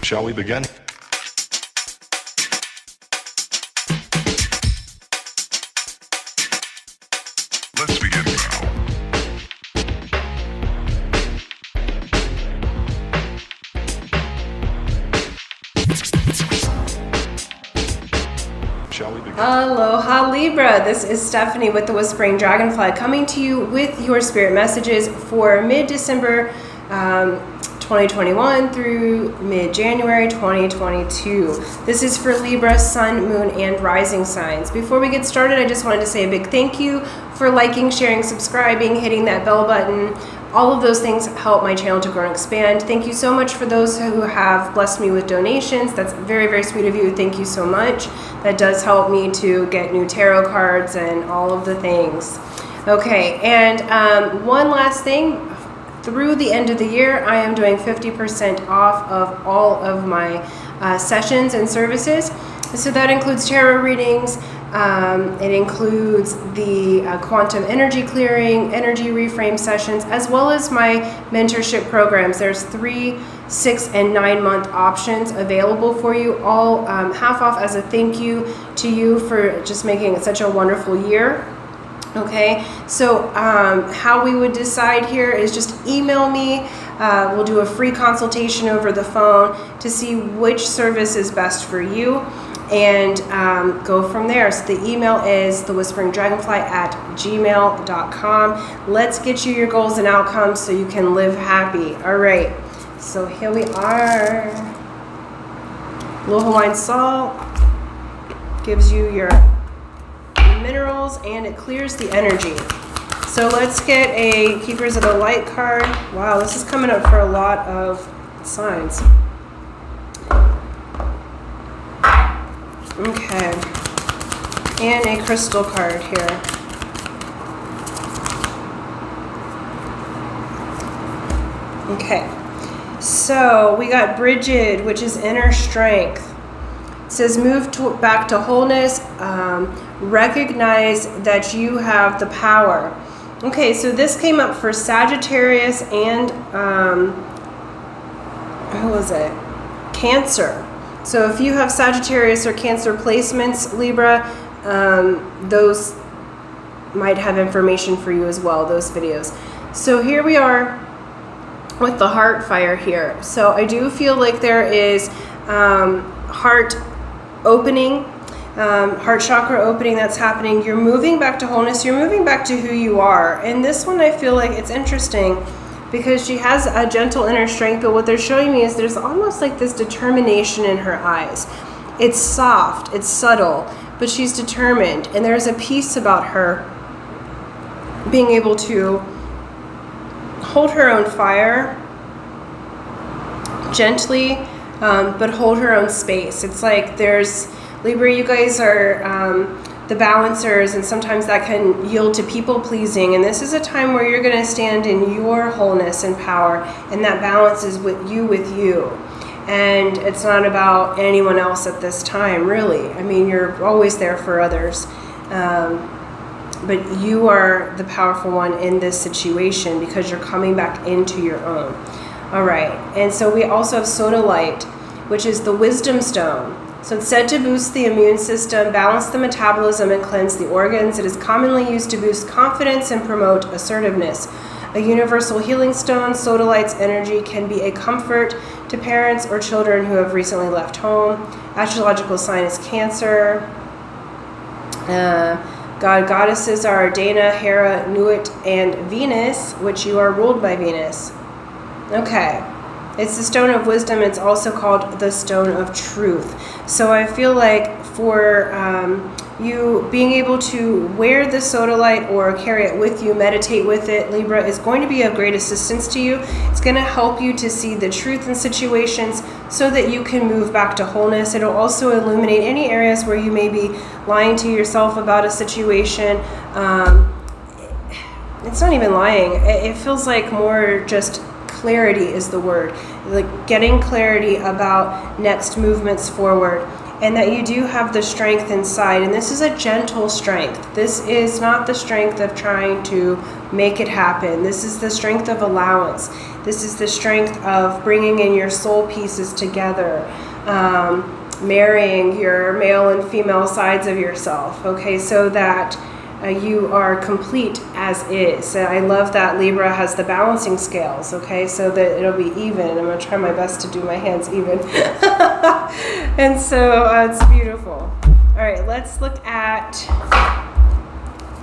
Shall we begin? Let's begin now. Shall we begin? Aloha Libra, this is Stephanie with the Whispering Dragonfly coming to you with your spirit messages for mid-December 2021 through mid-January 2022. This is for Libra, Sun, Moon, and Rising signs. Before we get started, I just wanted to say a big thank you for liking, sharing, subscribing, hitting that bell button. All of those things help my channel to grow and expand. Thank you so much for those who have blessed me with donations. That's very, very sweet of you. Thank you so much. That does help me to get new tarot cards and all of the things. Okay, and one last thing. Through the end of the year, I am doing 50% off of all of my sessions and services. So that includes tarot readings. It includes the quantum energy clearing, energy reframe sessions, as well as my mentorship programs. There's 3, 6, and 9 month options available for you, all half off as a thank you to you for just making it such a wonderful year. Okay, so how we would decide here is just email me. We'll do a free consultation over the phone to see which service is best for you and go from there. So the email is thewhisperingdragonfly@gmail.com. Let's get you your goals and outcomes so you can live happy. All right, so here we are. Little Hawaiian salt gives you your minerals and it clears the energy. So let's get a Keepers of the Light card. Wow, this is coming up for a lot of signs. Okay, and a crystal card here. Okay, so we got Bridget, which is inner strength. It says move back to wholeness, recognize that you have the power. Okay, so this came up for Sagittarius and who was it? Cancer. So if you have Sagittarius or Cancer placements, Libra, those might have information for you as well, those videos. So here we are with the heart fire here. So I do feel like there is heart opening, heart chakra opening that's happening. You're moving back to wholeness. You're moving back to who you are. And this one, I feel like it's interesting because she has a gentle inner strength, but what they're showing me is there's almost like this determination in her eyes. It's soft, it's subtle, but she's determined. And there's a peace about her being able to hold her own fire gently, but hold her own space. It's like there's, Libra, you guys are the balancers, and sometimes that can yield to people pleasing. And this is a time where you're going to stand in your wholeness and power, and that balance is with you. And it's not about anyone else at this time, really. I mean, you're always there for others. But you are the powerful one in this situation because you're coming back into your own. All right, and so we also have sodalite, which is the wisdom stone. So it's said to boost the immune system, balance the metabolism, and cleanse the organs. It is commonly used to boost confidence and promote assertiveness. A universal healing stone, sodalite's energy can be a comfort to parents or children who have recently left home. Astrological sign is Cancer. Goddesses are Dana, Hera, Nuit, and Venus, which you are ruled by Venus. Okay, it's the stone of wisdom. It's also called the stone of truth. So I feel like for you being able to wear the sodalite or carry it with you, meditate with it, Libra, is going to be of great assistance to you. It's going to help you to see the truth in situations so that you can move back to wholeness. It'll also illuminate any areas where you may be lying to yourself about a situation. It's not even lying. It feels like more just clarity is the word, like getting clarity about next movements forward, and that you do have the strength inside. And this is a gentle strength. This is not the strength of trying to make it happen. This is the strength of allowance. This is the strength of bringing in your soul pieces together, marrying your male and female sides of yourself, okay, so that you are complete as is. I love that Libra has the balancing scales, okay, so that it'll be even. I'm going to try my best to do my hands even. And so it's beautiful. All right, let's look at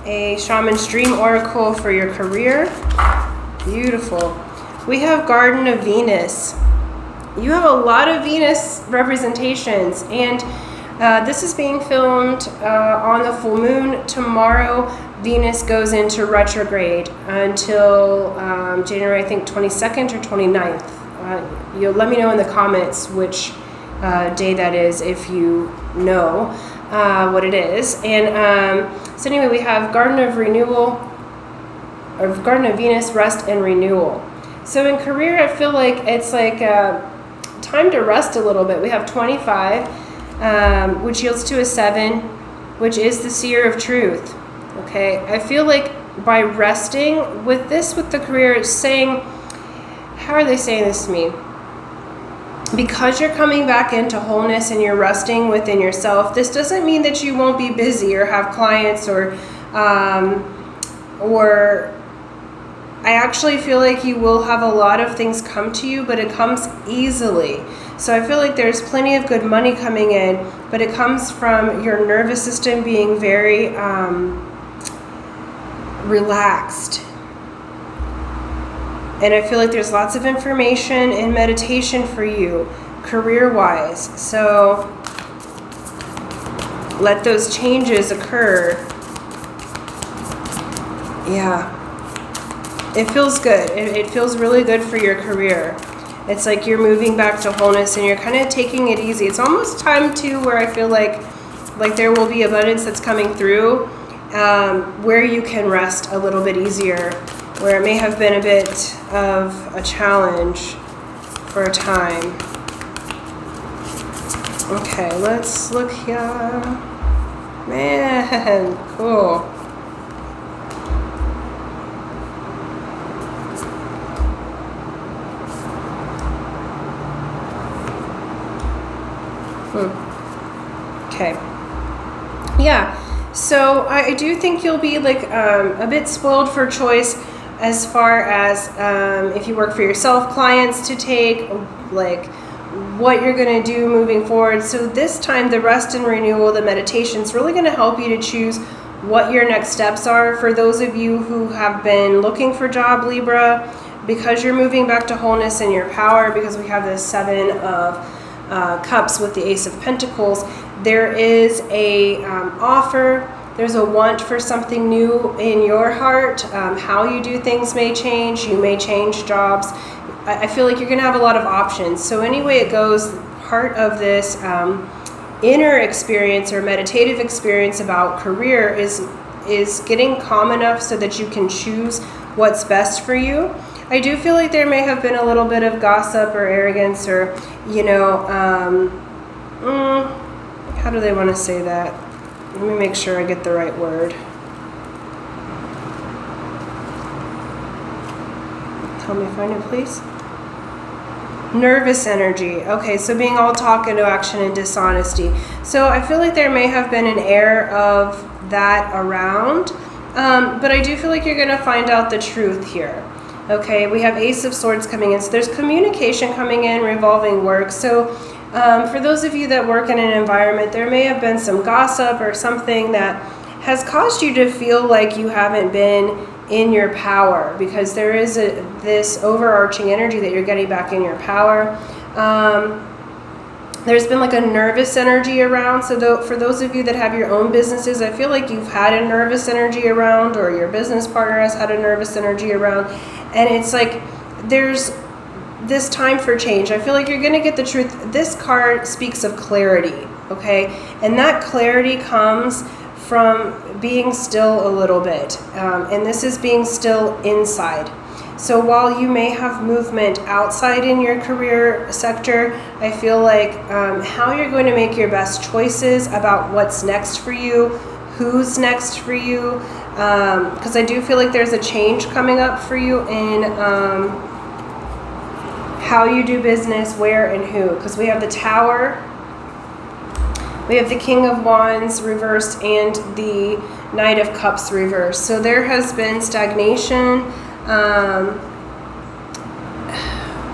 a Shaman's Dream Oracle for your career. Beautiful. We have Garden of Venus. You have a lot of Venus representations, and this is being filmed on the full moon. Tomorrow, Venus goes into retrograde until January, I think, 22nd or 29th. You'll let me know in the comments which day that is if you know what it is. And so anyway, we have Garden of Renewal, or Garden of Venus, Rest and Renewal. So in career, I feel like it's like time to rest a little bit. We have 25. Which yields to a 7, which is the seer of truth. Okay, I feel like by resting with the career, it's saying, how are they saying this to me? Because you're coming back into wholeness and you're resting within yourself, this doesn't mean that you won't be busy or have clients or I actually feel like you will have a lot of things come to you, but it comes easily. So I feel like there's plenty of good money coming in, but it comes from your nervous system being very relaxed. And I feel like there's lots of information and meditation for you, career-wise. So let those changes occur. Yeah. It feels good. It feels really good for your career. It's like you're moving back to wholeness and you're kind of taking it easy. It's almost time too where I feel like there will be abundance that's coming through, where you can rest a little bit easier, where it may have been a bit of a challenge for a time. Okay, let's look here. Man, cool. Okay. Yeah. So I do think you'll be like a bit spoiled for choice as far as if you work for yourself, clients to take, like what you're going to do moving forward. So this time, the rest and renewal, the meditation is really going to help you to choose what your next steps are. For those of you who have been looking for job, Libra, because you're moving back to wholeness and your power, because we have this 7 of Cups with the Ace of Pentacles, there is a offer. There's a want for something new in your heart. How you do things may change. You may change jobs. I feel like you're going to have a lot of options. So anyway it goes, part of this inner experience or meditative experience about career is getting calm enough so that you can choose what's best for you. I do feel like there may have been a little bit of gossip or arrogance or, how do they want to say that? Let me make sure I get the right word. Help me find it, please. Nervous energy. Okay, so being all talk into action and dishonesty. So I feel like there may have been an air of that around, but I do feel like you're going to find out the truth here. Okay, we have Ace of Swords coming in. So there's communication coming in, revolving work. So for those of you that work in an environment, there may have been some gossip or something that has caused you to feel like you haven't been in your power, because there is this overarching energy that you're getting back in your power. There's been like a nervous energy around. So for those of you that have your own businesses, I feel like you've had a nervous energy around, or your business partner has had a nervous energy around. And it's like there's this time for change. I feel like you're going to get the truth. This card speaks of clarity, okay? And that clarity comes from being still a little bit. And this is being still inside. So while you may have movement outside in your career sector, I feel like how you're going to make your best choices about what's next for you, who's next for you, because I do feel like there's a change coming up for you in how you do business, where and who. Because we have the Tower, we have the King of Wands reversed, and the Knight of Cups reversed. So there has been stagnation.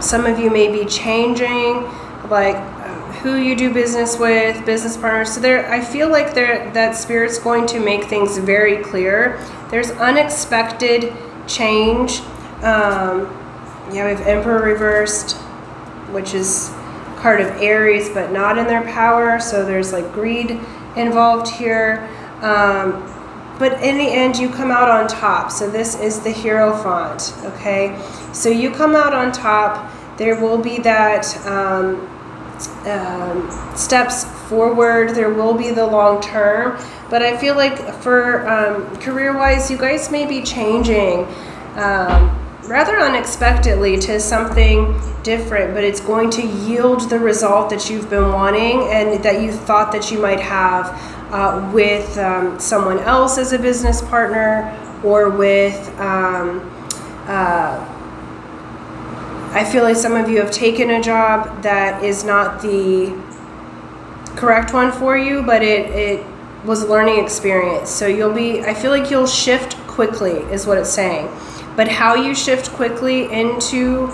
Some of you may be changing, like who you do business with, business partners. So there, I feel like that Spirit's going to make things very clear. There's unexpected change. Yeah, we have Emperor reversed, which is card of Aries, but not in their power. So there's like greed involved here. But in the end, you come out on top. So this is the Hierophant, okay? So you come out on top. There will be that steps forward. There will be the long term. But I feel like for career-wise, you guys may be changing rather unexpectedly to something different, but it's going to yield the result that you've been wanting and that you thought that you might have with someone else as a business partner, or with I feel like some of you have taken a job that is not the correct one for you, but it was a learning experience. So I feel like you'll shift quickly is what it's saying. But how you shift quickly into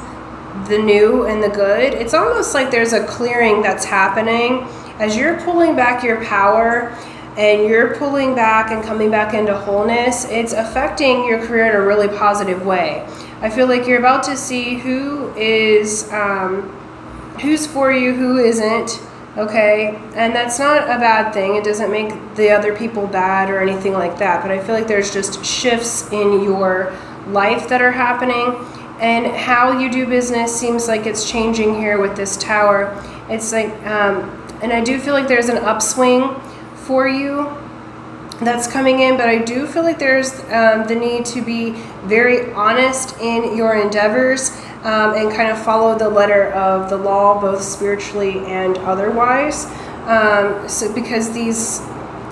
the new and the good, it's almost like there's a clearing that's happening as you're pulling back your power and you're pulling back and coming back into wholeness. It's affecting your career in a really positive way. I feel like you're about to see who is who's for you, who isn't, okay? And that's not a bad thing. It doesn't make the other people bad or anything like that, but I feel like there's just shifts in your life that are happening, and how you do business seems like it's changing here with this Tower. It's like and I do feel like there's an upswing for you that's coming in, but I do feel like there's the need to be very honest in your endeavors and kind of follow the letter of the law, both spiritually and otherwise. So because these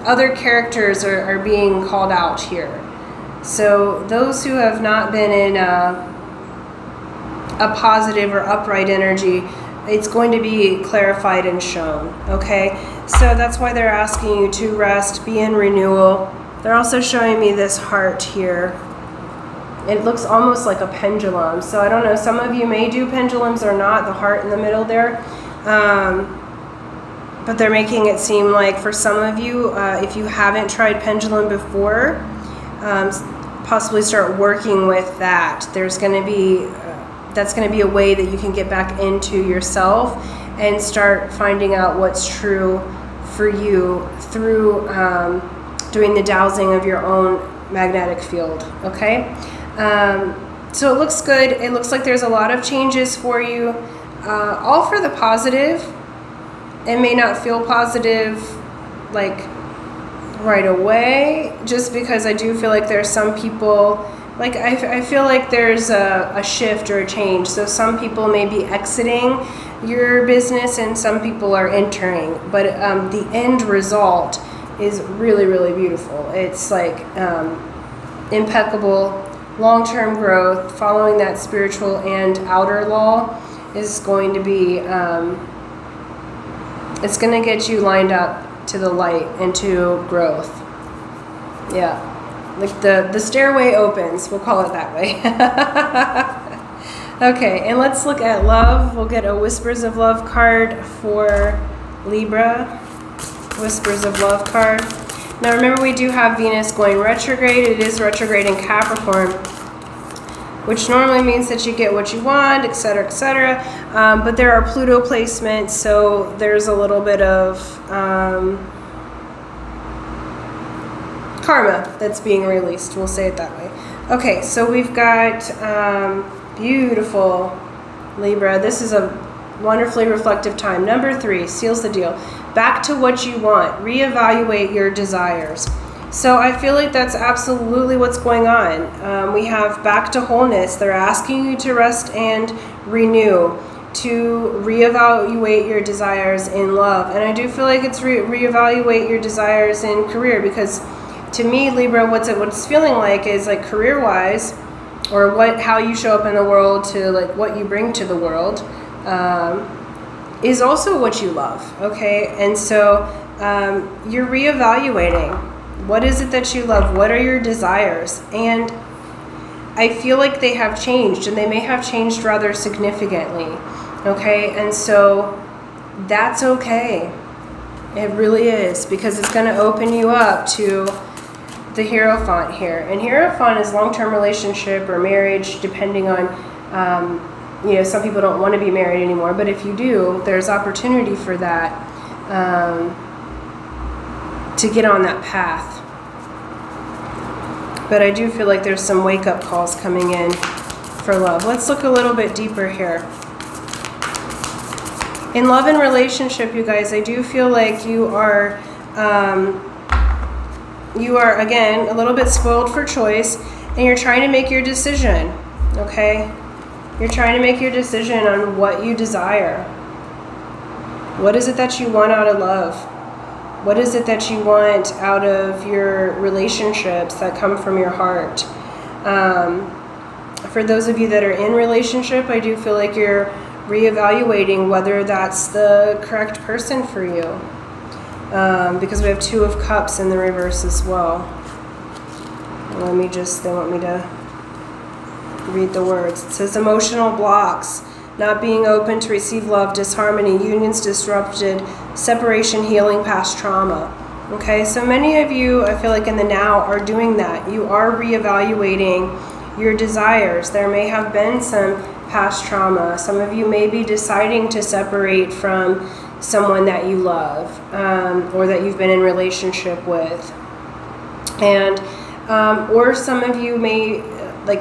other characters are being called out here. So those who have not been in a positive or upright energy, it's going to be clarified and shown, okay? So that's why they're asking you to rest, be in renewal. They're also showing me this heart here. It looks almost like a pendulum. So I don't know, some of you may do pendulums or not, the heart in the middle there. But they're making it seem like for some of you, if you haven't tried pendulum before, possibly start working with that. There's going to be that's going to be a way that you can get back into yourself and start finding out what's true for you through doing the dowsing of your own magnetic field, okay? So it looks good. It looks like there's a lot of changes for you, all for the positive. It may not feel positive like right away, just because I do feel like there's some people, like I feel like there's a shift or a change. So some people may be exiting your business and some people are entering, but the end result is really, really beautiful. It's like impeccable, long-term growth, following that spiritual and outer law is going to be, it's going to get you lined up to the light and to growth. Yeah. Like the stairway opens, we'll call it that way. Okay, and let's look at love. We'll get a Whispers of Love card for Libra. Whispers of Love card. Now remember, we do have Venus going retrograde. It is retrograde in Capricorn, which normally means that you get what you want, etc., etc. But there are Pluto placements, so there's a little bit of karma that's being released. We'll say it that way. Okay, so we've got beautiful Libra. This is a wonderfully reflective time. Number 3 seals the deal. Back to what you want. Reevaluate your desires. So I feel like that's absolutely what's going on. We have back to wholeness. They're asking you to rest and renew, to reevaluate your desires in love. And I do feel like it's reevaluate your desires in career, because to me, Libra, what's feeling like is like career-wise, or how you show up in the world, to like what you bring to the world, is also what you love. Okay, and so you're reevaluating. What is it that you love? What are your desires? And I feel like they have changed, and they may have changed rather significantly. Okay, and so that's okay. It really is, because it's going to open you up to the Hierophant here. And Hierophant is long-term relationship or marriage, depending on, some people don't want to be married anymore, but if you do, there's opportunity for that, to get on that path. But I do feel like there's some wake-up calls coming in for love. Let's look a little bit deeper here. In love and relationship, you guys, I do feel like you are again, a little bit spoiled for choice, and you're trying to make your decision, okay? You're trying to make your decision on what you desire. What is it that you want out of love? What is it that you want out of your relationships that come from your heart? For those of you that are in relationship, I do feel like you're reevaluating whether that's the correct person for you. Because we have Two of Cups in the reverse as well. They want me to read the words. It says emotional blocks, not being open to receive love, disharmony, unions disrupted, separation, healing, past trauma. Okay, so many of you, I feel like in the now, are doing that. You are reevaluating your desires. There may have been some past trauma. Some of you may be deciding to separate from someone that you love, or that you've been in relationship with. And or some of you may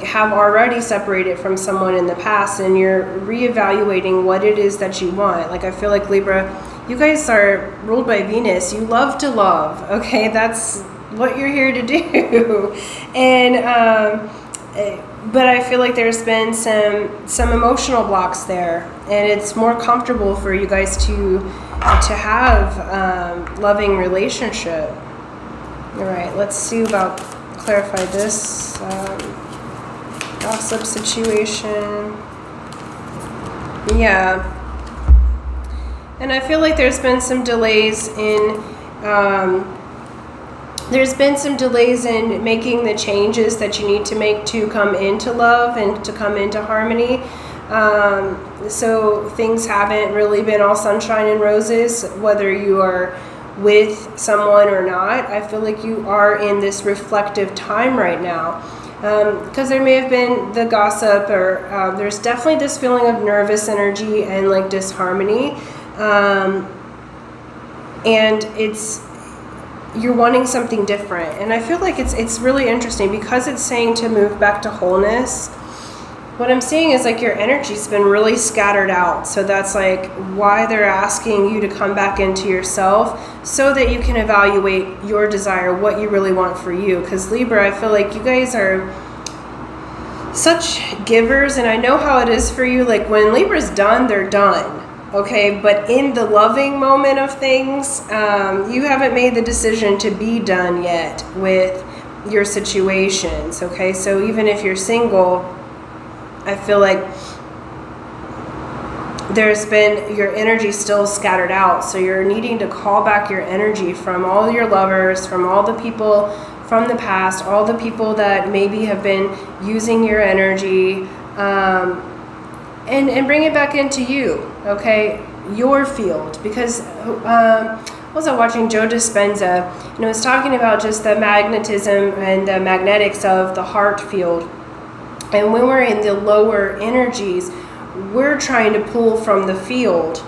have already separated from someone in the past, and you're reevaluating what it is that you want. I feel like Libra, you guys are ruled by Venus. You love to love, okay? That's what you're here to do. And but I feel like there's been some emotional blocks there, and it's more comfortable for you guys to have loving relationship. All right, let's see about clarify this gossip situation. Yeah, and I feel like there's been some delays in making the changes that you need to make to come into love and to come into harmony. So things haven't really been all sunshine and roses, whether you are with someone or not. I feel like you are in this reflective time right now. Because there may have been the gossip, or there's definitely this feeling of nervous energy and disharmony. And you're wanting something different. And I feel like it's really interesting, because it's saying to move back to wholeness. What I'm seeing is your energy's been really scattered out. So that's why they're asking you to come back into yourself, so that you can evaluate your desire, what you really want for you. Because Libra, I feel like you guys are such givers, and I know how it is for you. When Libra's done, they're done. Okay, but in the loving moment of things, you haven't made the decision to be done yet with your situations. Okay, so even if you're single, I feel like there's been your energy still scattered out. So you're needing to call back your energy from all your lovers, from all the people from the past, all the people that maybe have been using your energy, and bring it back into you, okay? Your field. Because was I watching Joe Dispenza, and it was talking about just the magnetism and the magnetics of the heart field. And when we're in the lower energies, we're trying to pull from the field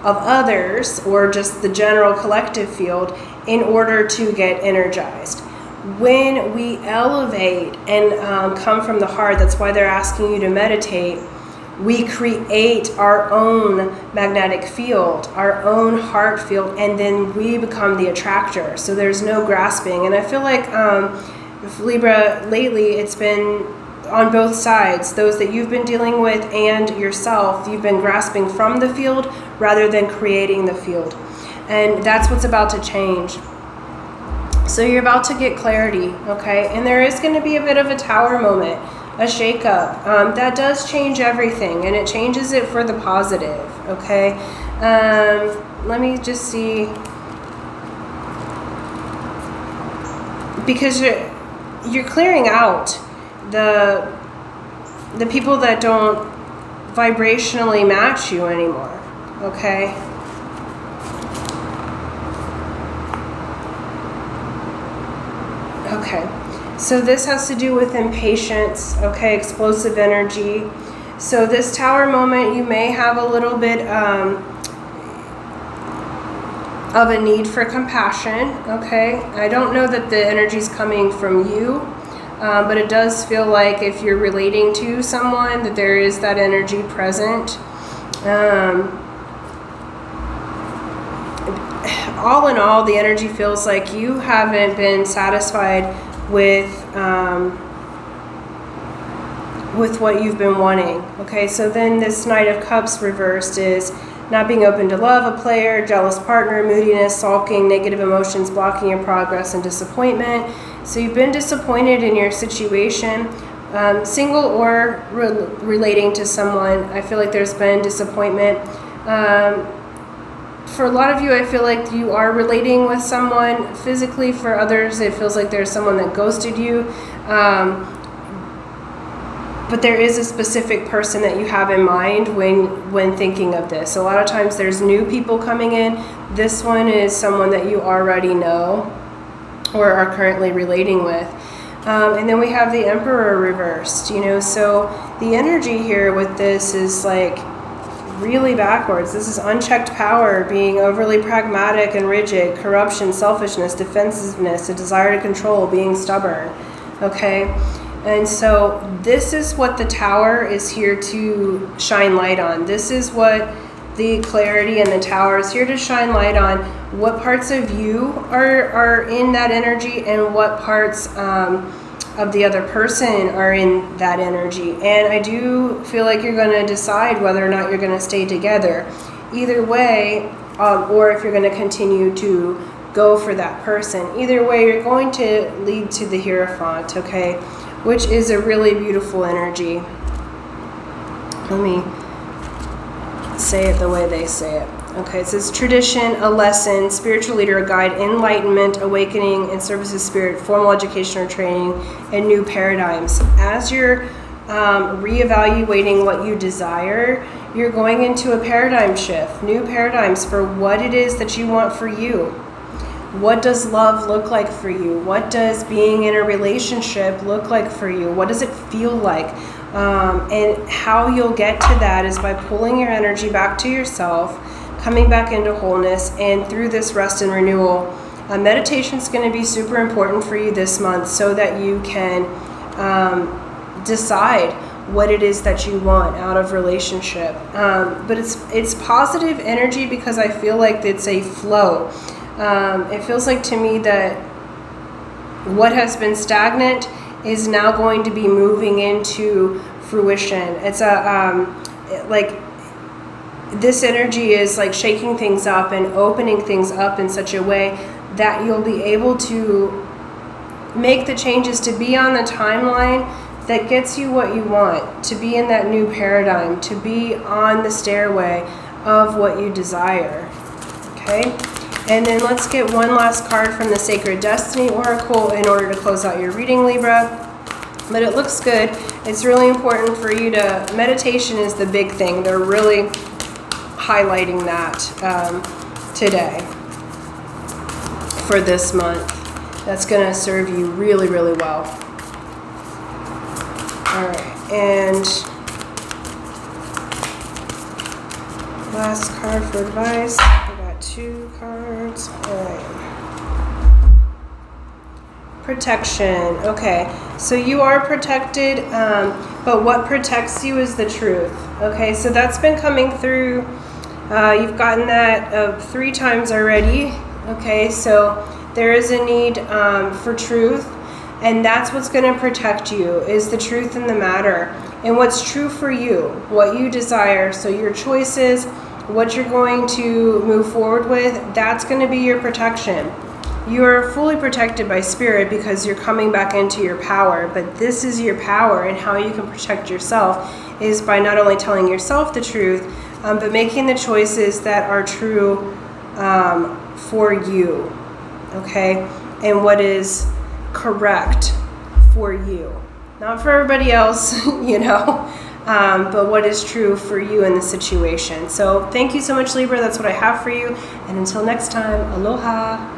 of others, or just the general collective field, in order to get energized. When we elevate and come from the heart, that's why they're asking you to meditate, we create our own magnetic field, our own heart field, and then we become the attractor. So there's no grasping. And I feel like with Libra lately, it's been on both sides. Those that you've been dealing with and yourself, you've been grasping from the field rather than creating the field. And that's what's about to change. So you're about to get clarity, okay? And there is going to be a bit of a tower moment. a shakeup. That does change everything, and it changes it for the positive, okay? Let me just see. Because you're clearing out the people that don't vibrationally match you anymore, okay? Okay, so this has to do with impatience, okay, explosive energy. So this Tower moment, you may have a little bit of a need for compassion, okay? I don't know that the energy's coming from you, but it does feel like if you're relating to someone that there is that energy present. All in all, the energy feels like you haven't been satisfied with what you've been wanting. Okay, so then this Knight of Cups reversed is not being open to love, a player, jealous partner, moodiness, sulking, negative emotions, blocking your progress, and disappointment. So you've been disappointed in your situation, single or relating to someone. I feel like there's been disappointment. For a lot of you, I feel like you are relating with someone physically. For others, it feels like there's someone that ghosted you. But there is a specific person that you have in mind when thinking of this. A lot of times there's new people coming in. This one is someone that you already know or are currently relating with. And then we have the Emperor reversed, you know, so the energy here with this is like really backwards. This is unchecked power, being overly pragmatic and rigid, corruption, selfishness, defensiveness, a desire to control, being stubborn, okay? And so this is what the Tower is here to shine light on. This is what the clarity and the Tower is here to shine light on. What parts of you are in that energy and what parts of the other person are in that energy. And I do feel like you're going to decide whether or not you're going to stay together. Either way, or if you're going to continue to go for that person. Either way, you're going to lead to the Hierophant, okay? Which is a really beautiful energy. Let me say it the way they say it. Okay, it says tradition, a lesson, spiritual leader, a guide, enlightenment, awakening, and service of spirit, formal education or training, and new paradigms. As you're reevaluating what you desire, you're going into a paradigm shift, new paradigms for what it is that you want for you. What does love look like for you? What does being in a relationship look like for you? What does it feel like? And how you'll get to that is by pulling your energy back to yourself, coming back into wholeness, and through this rest and renewal. Meditation is going to be super important for you this month so that you can decide what it is that you want out of relationship. But it's positive energy because I feel like it's a flow. It feels like to me that what has been stagnant is now going to be moving into fruition. It's like this energy is like shaking things up and opening things up in such a way that you'll be able to make the changes to be on the timeline that gets you what you want, to be in that new paradigm, to be on the stairway of what you desire. Okay? And then let's get one last card from the Sacred Destiny Oracle in order to close out your reading, Libra. But it looks good. It's really important for you to, meditation is the big thing. They're really highlighting that today for this month. That's going to serve you really, really well. All right, and last card for advice. I got 2 cards. All right. Protection. Okay, so you are protected, but what protects you is the truth. Okay, so that's been coming through. You've gotten that 3 times already. Okay, so there is a need for truth, and that's what's going to protect you, is the truth in the matter and what's true for you, what you desire. So your choices, what you're going to move forward with, that's going to be your protection. you're fully protected by spirit because you're coming back into your power. But this is your power, and how you can protect yourself is by not only telling yourself the truth, but making the choices that are true for you, okay? And what is correct for you. Not for everybody else, but what is true for you in the situation. So thank you so much, Libra. That's what I have for you. And until next time, aloha.